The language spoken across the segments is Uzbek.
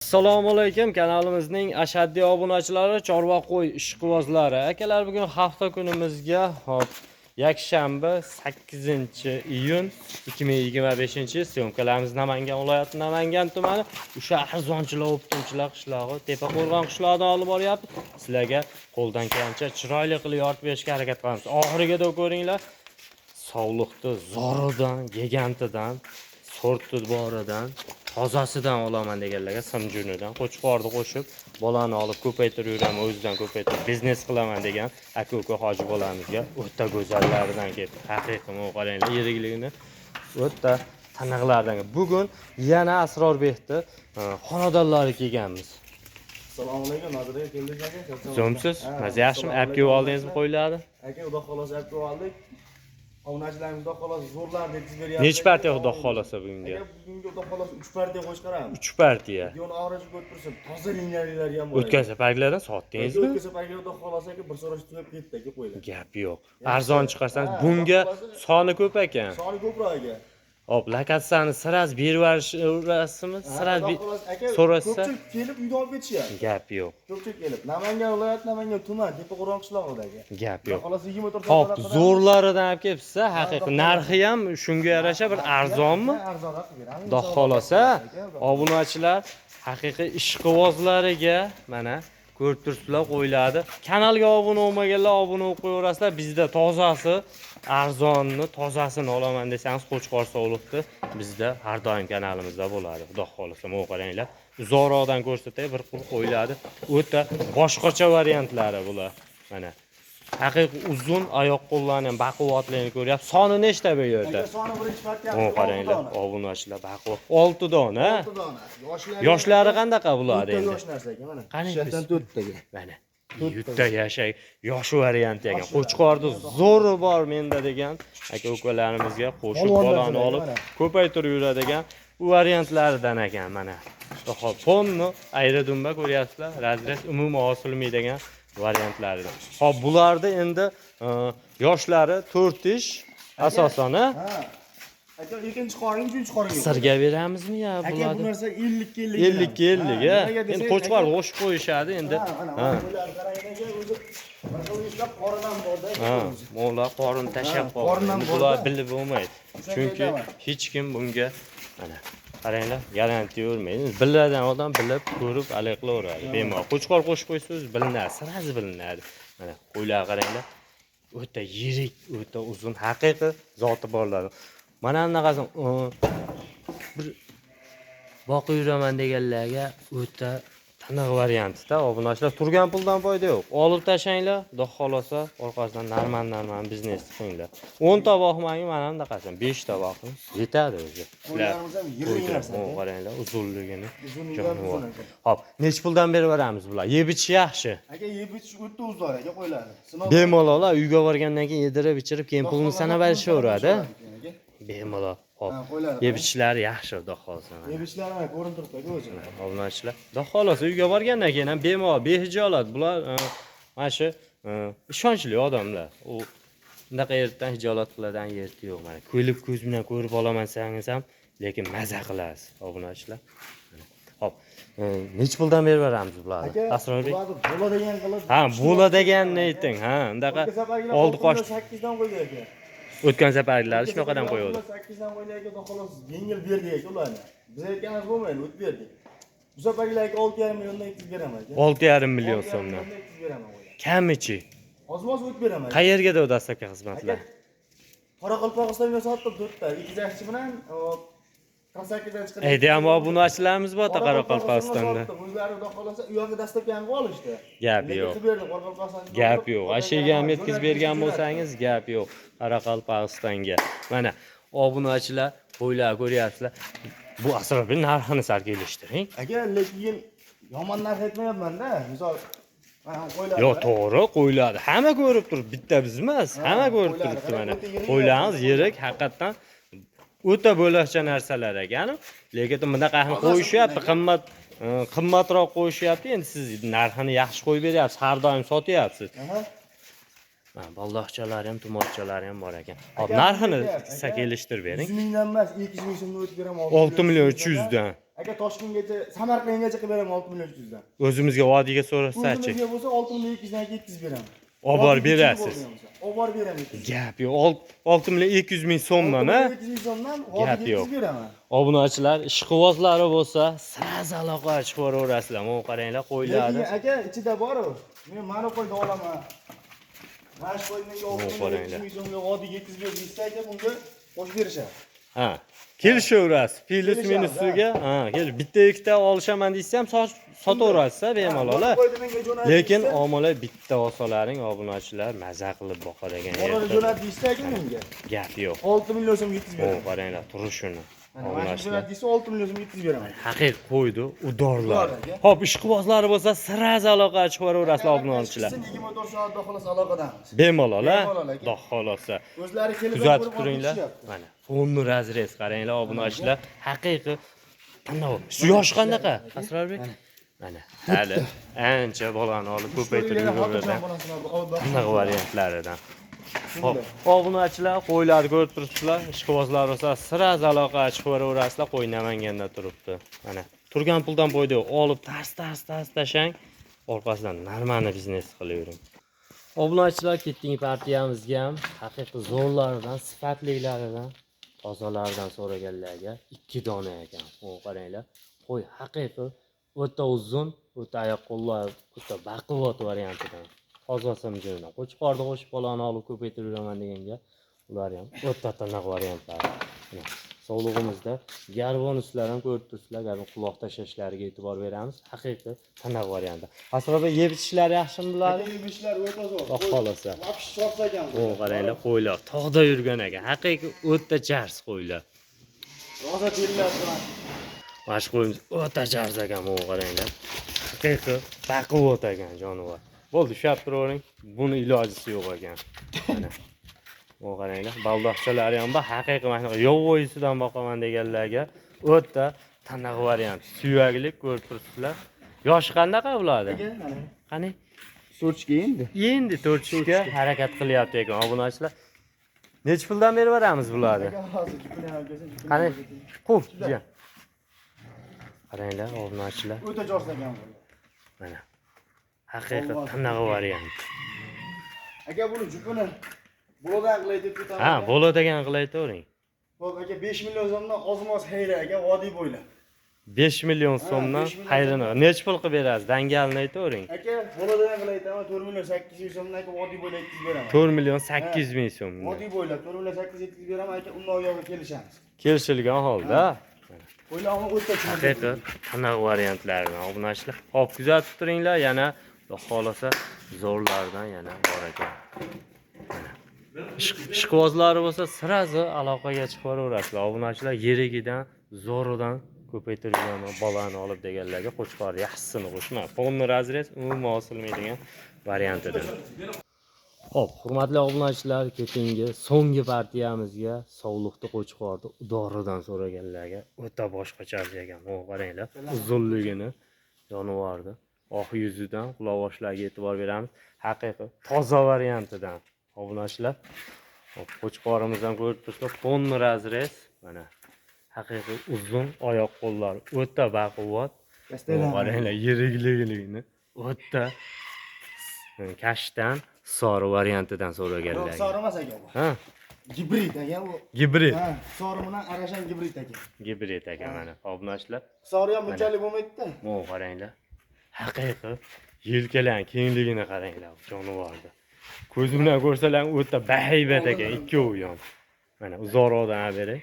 Assalomu alaykum, kanalimizning ashaddiy obunachilari, chorva qo'y ishqibozlari. Akalar, bugun hafta kunimizga yakshanba 8-iyun 2025-yil syomkalarimiz Namangan viloyati Namangan tumani o'sha arzonchilar, o'ptimchilar qishlog'i, Tepaqo'rg'on qishlog'idan olib boryapti. Sizlarga qo'ldan kelgancha chiroyli qilib yoritib berishga harakat qilamiz. Oxiriga ko'ringlar. Sog'liqni zoridan, gigantidan, sorti boridan, tozasidan olaman deganlarga simjunidan qo'chqorni qo'shib bolani olib ko'paytirib yuraman, o'zidan ko'paytirib biznes qilaman degan aka-uka hoji bolamizga o'ta go'zallaridan kelib haqiqiy qaranglar, yirikligini o'ta taniqlardan. Bugun yana Asrorbekni xonadonlariga kelganmiz. Assalomu alaykum, Nodir aka, keldingiz aka? Zo'msiz, maza yaxshimi? Apga oldingizmi qo'yiladi? Aka, xudo xolasa apga oldik. Obunachilarimiz xudo xolasa zo'rlar deb beryapti. Necha partiya xudo xolasa bugunga? Aka, bugunga xudo xolasa 3 partiya qo'shib qaramiz. 3 partiya. Yo'l og'richiga o'ttirsin, toza liniyalari ham bor. O'tgan safarlardan sotdingizmi? O'tgan safarga xudo xolasa aka bir so'rash tugab ketdi aka, qo'ylar. Gap yo'q. Arzon chiqarsangiz bunga soni ko'p ekan. Soni ko'proq aka. Hop, lokatsiyani siraz berib yuborasizmi? Siraz so'rasa, ko'pchilik kelib uyda olib ketishyapti. gap yo'q. Ko'pchilik kelib, Namangan viloyati, Namangan tuman, Tepaqo'rg'on qishlog'idagi. Gap yo'q. Xolasa 24 Hop, zo'rlaridan olib kelibsiz, haqiqiy. Narxi ham shunga yarasha bir arzonmi? Arzonroq beramiz. Xudo xolasa, obunachilar haqiqiy ishqibozlariga mana ko'rib turibsizlar, qo'yiladi. Kanalga obuna bo'lmaganlar obuna bo'lib qo'yaverasizlar. Bizda tozasi, arzonni, tozasini olaman desangiz, Qo'chqor sog'liqni bizda har doim kanalimizda bo'ladi. Xudo xolasa, mana qaranglar. Uzoqroqdan ko'rsatay, bir qil qo'yiladi. O'ta boshqacha variantlari bular. Mana haqiqiy uzun oyoq qo'llarni ham baquvvatligini ko'ryapsiz. Soni nechta bu yerda? Soni birinchi partiya. Mana qaranglar, obunachilar baquvvat. 6 dona. 6 dona. Yoshlari qanaqa bo'ladi endi? Yosh narsa aka, mana. Qani 4 taga. Mana yutta yashay, yosh variant ekan. Qo'chqorni zo'ri bor menda degan aka-ukalarimizga qo'shib bolani olib ko'paytirib yuradigan bu variantlaridan ekan mana. Hop, ponni ayradumba ko'ryapsizlar, razres umuman osilmaydigan variantlaridan. Hop, bularda endi yoshlari 4 ish asosan, Ha. Aka, ikkinchi qoring, uchinchi qoring. Qisirga beramizmi ya Aka, bu bularni? narsa 50 50 ya. Endi qo'chqor qo'shib qo'yishadi endi. Ha. O'zi bir xil ishlab qoridan borda. Ha, mo'lar qorin tashab qoldi. Bular bilib bo'lmaydi. Chunki hech kim bunga mana qaranglar, garantiya bermaydi. Biladigan odam bilib, ko'rib, alik qilaveradi. Bemalol qo'chqor qo'shib qo'ysangiz bilinadi, siraz bilinadi. Mana qo'ylar qaranglar. O'ta yirik, o'ta uzun, haqiqiy zoti borlar. Mana bunaqasi bir boqib yuraman deganlarga o'ta taniq variantda, obunachilar turgan puldan foyda yo'q. Olib tashanglar, xudo xolasa orqasidan narman biznes qilinglar. 10 ta boqmang, mana bunaqasi 5 ta boqing, yetadi o'zi. Qo'ylarimiz ham yirik narsa. Qaranglar, uzunligini. Uzunligidan Hop, nech puldan berib beramiz bular? Yeb ichish yaxshi. aka, yeb ichish o'ta uzoq aka, qo'ylarni. Bemalol uyga borgandan keyin yedirib ichirib, keyin pulni sanab berishaveradi. Bemalol. Hop. Yeb ichishlari yaxshi, xudo xolasa. Yeb ichishlari mana ko'rinib turibdi o'zi. Obunachilar. Xudo xolasa uyga borgandan keyin ham bemalol, behijolat bular mana shu ishonchli odamlar. U bunaqa yerdan hijolat qiladigan yerda yo'q. Mana ko'z bilan ko'rib olaman desangiz ham, lekin maza qilasiz, obunachilar. Hop. Nech puldan berib beramiz bularni? Asrorbek. Bo'ladigan qilib. Ha, bo'ladiganini ayting. Ha, undaqa oldi qosh 8 dan qo'ydi aka. o'tgan safarlar shunaqa qo'yadi. 8 dan qo'ydi aka, xolos yengil berdik aka ularni. Biz aytganimiz bo'lmaydi, o'tib berdik. Bu safargilarga 6,5 milliondan 200 beraman aka. 6,5 million so'mdan. 200 beraman qo'ylar. Kamichi. Ozmoz o'tib beraman. Qayerga davdasiz aka xizmatlar? Qoraqalpog'istonga sotdim 4 ta, 2 jaxchi bilan 48 dan chiqadi. Ayda ham obunachilarimiz bor Qoraqalpog'istonda. O'zlari xudo xolasa u yoqqa dastlabki ham olishdi. Gap yo'q. Gap yo'q. Ashiga ham yetkazib bergan bo'lsangiz, gap yo'q. Qoraqalpog'istonga. Mana obunachilar, qo'ylar ko'ryapsizlar. Bu Asrorbek narxini sal kelishtiring. Aka, lekin yomon narx aytmayapman-da. Misol mana qo'ylar. Yo'q, to'g'ri, qo'yiladi. Hamma ko'rib turibdi, bitta biz emas. Hamma ko'rib turibdi mana. Qo'ylarimiz yirik, haqiqatan o'ta bo'lakcha narsalar ekan. Lekin bunaqa ham qo'yishyapti, qimmatroq qo'yishyapti. Endi siz narxini yaxshi qo'yib beryapsiz, har doim sotyapsiz. Baldoqchalari ham, tumorchalari ham bor ekan. Hop, narxini kelishtirib bering. 100 mingdan emas, 200 ming so'mdan o'tib beraman. 6 million 300 dan. Aka Toshkentgacha, Samarqandgacha qilib beraman 6 million 300 dan. O'zimizga vodiyga so'rasachi. O'zimizga bo'lsa 6 million 200 dan yetkazib beraman. Olib borib berasiz. Olib borib beraman. Gap yo'q. 6 million 200 ming so'mdan, ha? 200 ming so'mdan Gap vodiyga yo'q. yetkazib beraman. Obunachilar, ishqibozlari bo'lsa, sraz aloqa ochib ko'raverasizlar. Mana qaranglar, qo'ylarni. Lekin aka ichida bor-ku. Men mana qo'yni olaman. Mana shu qo'yni 6 ming so'mga vodiyga yetkazib ber desa aka bunga qo'shib berishadi. Ha. Kelishaverasiz. Plus minusiga, ha, bitta ikkita olishaman deysa ham sotaverasiz, bemalol. Lekin omola bitta olsalaring obunachilar maza qilib boqar ekan. Orada jo'nat deysa aka menga. Gap yo'q. 6 million so'm yetkazib beraman. Qaranglar, turishini. Mana shu jo'nat deysa 6 million so'm yetkazib beraman. Haqiqiy qo'ydi, udorlar. Hop, ishqibozlari bo'lsa, sraz aloqa ochib ko'raverasizlar obunachilar. 24 soatda xolos aloqadamiz. Bemalol, ha? Bemalol aka. Xudo xolosa. O'zlari kelib Kuzatib turinglar. Mana, fonni razrez qaranglar obunachilar. Haqiqiy tanlov. Shu yosh qanaqa? Asrorbek? Mana, hali ancha bolani olib ko'paytirib yuraveradi. Bunaqa variantlaridan. Hop, obunachilar, qo'ylar ko'rib turibsizlar. Ishqibozlar bo'lsa, sraz aloqa ochib ko'raverasizlar. Qo'y Namanganda turibdi. Mana, turgan puldan qo'ydi olib tars tashang. Orqasidan normali biznes qilavering. Obunachilar, ketding partiyamizga ham haqiqiy zo'rlaridan, sifatliklaridan, tozalaridan so'raganlarga 2 dona ekan. Mana qaranglar. Qo'y haqiqiy o'ta uzun, o'ta oyoq qo'llar, o'ta baquvvat variantidan. Hozirsim jo'na. Qo'chqorni qo'shib bolani olib ko'paytirib yuraman deganga, ular ham o'ta tiniq variantlar. Sog'lig'imizda garvonuslar ham ko'rib turibsizlar, garvon quloq tashlashlariga e'tibor beramiz. Haqiqiy tiniq varianti. Asroba yeb ichishlari yaxshimi bular? Yeb ishlar o'ta zo'r. Xudo xolasa. Vaqt chorsa ekan. O, qaranglar, qo'ylar tog'da yurgan ekan. Haqiqiy o'ta jars qo'ylar. Roza teriladi. Mana shu qo'yimiz o'ta jars ekan, mana qaranglar. Haqiqiy baquvvat ekan jonivor. Bo'ldi, ushlab turavering. Buni ilojisi yo'q ekan. Mana. Mana qaranglar, baldoqchalari ham bor. Haqiqiy mana yovvoyisidan boqaman deganlarga o'ta tiniq variant. Suyaklik ko'rib turibsizlar. Yoshi qanaqa bo'ladi? Qani? 4 ga endi. Endi 4 ga harakat qilyapti ekan obunachilar. Necha puldan berib beramiz bularni? Qani? Qo'y, jiyan. Qaranglar, obunachilar. O'ta jorsagan bu. Mana. Haqiqiy tiniq variant. Aka buni jupini bo'lodan qilay deb ketaman. Ha, bo'ladigan qilaytavering. Xo'p, aka 5 million so'mdan ozmoz xayri aka vodiy bo'ylab. 5 million so'mdan xayrini necha pul qilib berasiz? Dangalni aytavering. Aka bo'ladigan qilay aytaman 4 million 800 so'mdan aka vodiy bo'ylab yetkazib beraman. 4 million 800 ming so'm. Vodiy bo'ylab 4 million 800 yetkazib beraman aka, undan yo'g'i kelishamiz. Kelishilgan holda. Qo'ylarni o'ta Haqiqiy tiniq variantlardan obunachilar. Hop, kuzatib turinglar, yana Xudo xolasa zo'rlardan yana bor ekan. Ishqibozlari bo'lsa, sirazi aloqaga chiqib ko'raverasizlar. Obunachilar yerigidan, zo'ridan ko'paytirgan bolani olib deganlarga qo'chqor yaxshisini qo'shma. Fonni razrez umuman osilmaydigan variantidir. Xo'p, hurmatli obunachilar, ketingi so'nggi partiyamizga sovliqni qo'chqorni udoridan so'raganlarga o'ta boshqacha ekan. Mana qaranglar, uzunligini, jonivorni, oq yuzidan quloq-boshlariga e'tibor beramiz. Haqiqiy toza variantidan obunachilar. Hop, qo'chqorimizdan ko'rib turibsizlar, fonni razrez, mana haqiqiy uzun oyoq qo'llar, o'ta baquvvat. Qaranglar, yirikligini, o'ta kashtan sori variantidan so'raganlar. Sori emas aka bu. Ha? Gibrid aka bu. Gibrid. Ha, sori bilan arashan gibrid aka. Gibrid aka mana obunachilar. Sori ham bunchalik bo'lmaydi-da. Mana qaranglar. Haqiqiy yelkalar kengligini qaranglar, jonivorda. Ko'z bilan ko'rsalar o'ta bahaybat ekan, ikkovi ham. Mana uzoqroqdan beray.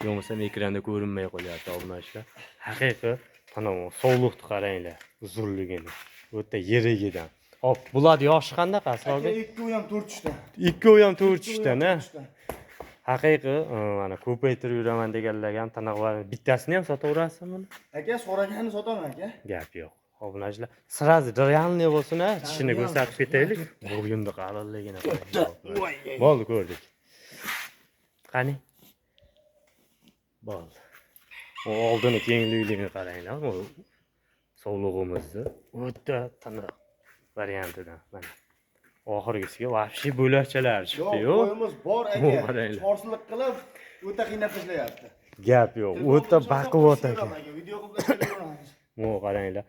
Yo'qsa ekranda ko'rinmay qolyapti obunachilar. Haqiqiy mana sovliqni qaranglar, uzunligini, o'ta yirigidan. Hop, bular yoshi qanaqa Asrorbek? Ikkovi ham 4 dan. Ikkovi ham 4 dan, ha? Haqiqiy mana ko'paytirib yuraman deganlarga ham taniq var. Bittasini ham sotaverasizmi buni? Aka, so'raganini sotaman aka. Gap yo'q. Obunachilar, sirazi realniy bo'lsin-a, tishini ko'rsatib ketaylik. Bo'yinni qalinligini qarang. Bo'ldi, ko'rdik. Qani? Bo'ldi. Oldini kengligini qaranglar. Sog'lig'imizni o'ta tiniq variantidan mana. Oxirgisiga vahshiy bo'lakchalar chiqdi-yu. Qo'yimiz bor aka. Chorsilik qilib o'ta qiynab tashlayapti. Gap yo'q. O'ta baquvvat ekan. Video qilib Mo qaranglar.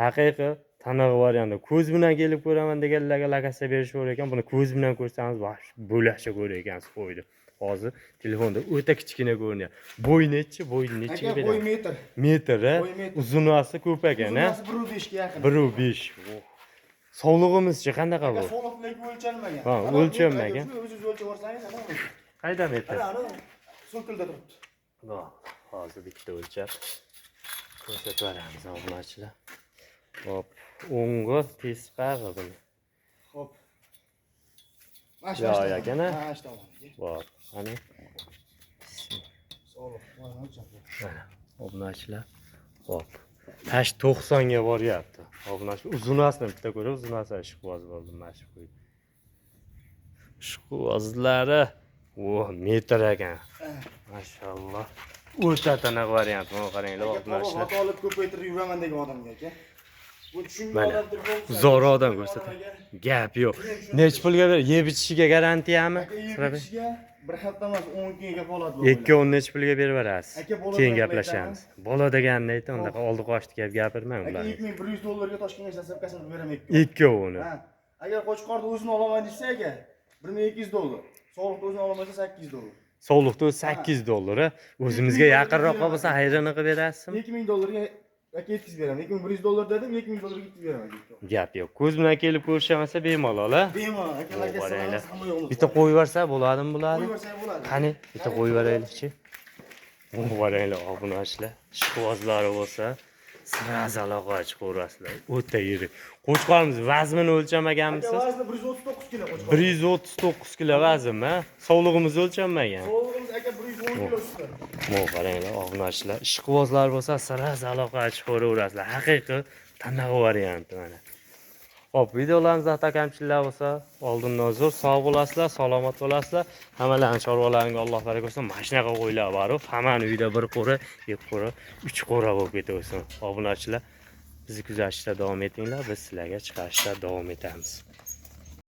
Haqiqiy tanaga variantda ko'z bilan kelib ko'raman deganlarga lakasa berishib ekan. Buni ko'z bilan ko'rsangiz bo'lakcha ko'rar ekansiz qo'ydi. Hozir telefonda o'ta kichkina ko'rinyapti. Bo'y nechi? Bo'y nechiga aka, bo'y metr. Metr, Bo'y metr. uzunasi ko'p ekan, a? Uzunasi 1.5 ga yaqin. 1.5. Sog'lig'imizchi qanaqa bu? Sog'liqligi o'lchanmagan. Ha, o'lchanmagan. O'zingiz o'lchab olsangiz, ana. Qayda metr? Ana, so'kilda turibdi. Hozir bitta o'lchab ko'rsatib beramiz obunachilar. Hop, o'ng'i teskari buni. Hop. Yo'q ekan, a? Mana shu tomoniga. Bor, ana. Sog'liq, mana o'lchab. Mana obunachilar. Hop. 90 ga boryapti. Obunachilar uzunasini bitta ko'rib, uzunasi ishqiboz bo'ldi, mana shu qo'yib. Ishqibozlari metr ekan. Mashalloh. O'ta taniq variant. Mana qaranglar, obunachilar. Xatolik ko'paytirib yuraman degan odamga aka. Bu tushungan Mana odam turib zo'r odam ko'rsatadi. Gap yo'q. Nech pulga ber? Yeb ichishiga garantiyami? Yebishga bir hafta emas 10 kunga qoladi bu. Ikkovini nech pulga berib berasiz? Aka, bola Keyin bilan gaplashamiz. Bola deganini ayting, undaqa oldi qochdi gap gapirmang Aka, ularni. $2100 ga Toshkentga dastlabkasini qilib beraman. Ikkovini. Ha. Agar Qo'chqorni o'zini olaman desa aka, $1200. Sovuqni o'zini olmasa $800. Sog'liqda $8. O'zimizga yaqinroq bo'lsa hayrini qilib berasizmi? $2000 ga aka yetkazib beraman. $2100 dedim, $2000 ga yetkazib beraman. Gap yo'q. Ko'z bilan kelib ko'rishamasa bemalol, a? Bemalol akalarga Qaranglar. hamma yo'qmiz. Bitta qo'yib yuborsa bo'ladimi, bo'ladi? Qo'yib yuborsak bo'ladi. Qani, bitta qo'yib yuboraylikchi. Qaranglar, obunachilar. Ishqibozlari bo'lsa, sraz aloqa chiqaverasizlar. O'ta yirik. Qo'chqorimiz vaznini o'lchamaganmisiz? Aka, vazni 139 kilo Qo'chqor. 139 kilo vazn, a? Sog'lig'imiz o'lchanmagan. Sovuqimiz aka 110 kilo ustida. Mo qaranglar, obunachilar. Ishqibozlar bo'lsa, sraz aloqa chiqaverasizlar. Haqiqiy tanaqa varianti mana. Hop, videolarimizda xato kamchiliklar bo'lsa, oldindan uzr, sog' bo'lasizlar, salomat bo'lasizlar. Hammalarning chorvalaringga Alloh baraka bersin. Mana shunaqa qo'ylar bor. Hammani uyda bir qo'ra, ikki qo'ra, uch qo'ra bo'lib ketaversin. Obunachilar, bizni kuzatishda davom etinglar, biz sizlarga chiqarishda davom etamiz.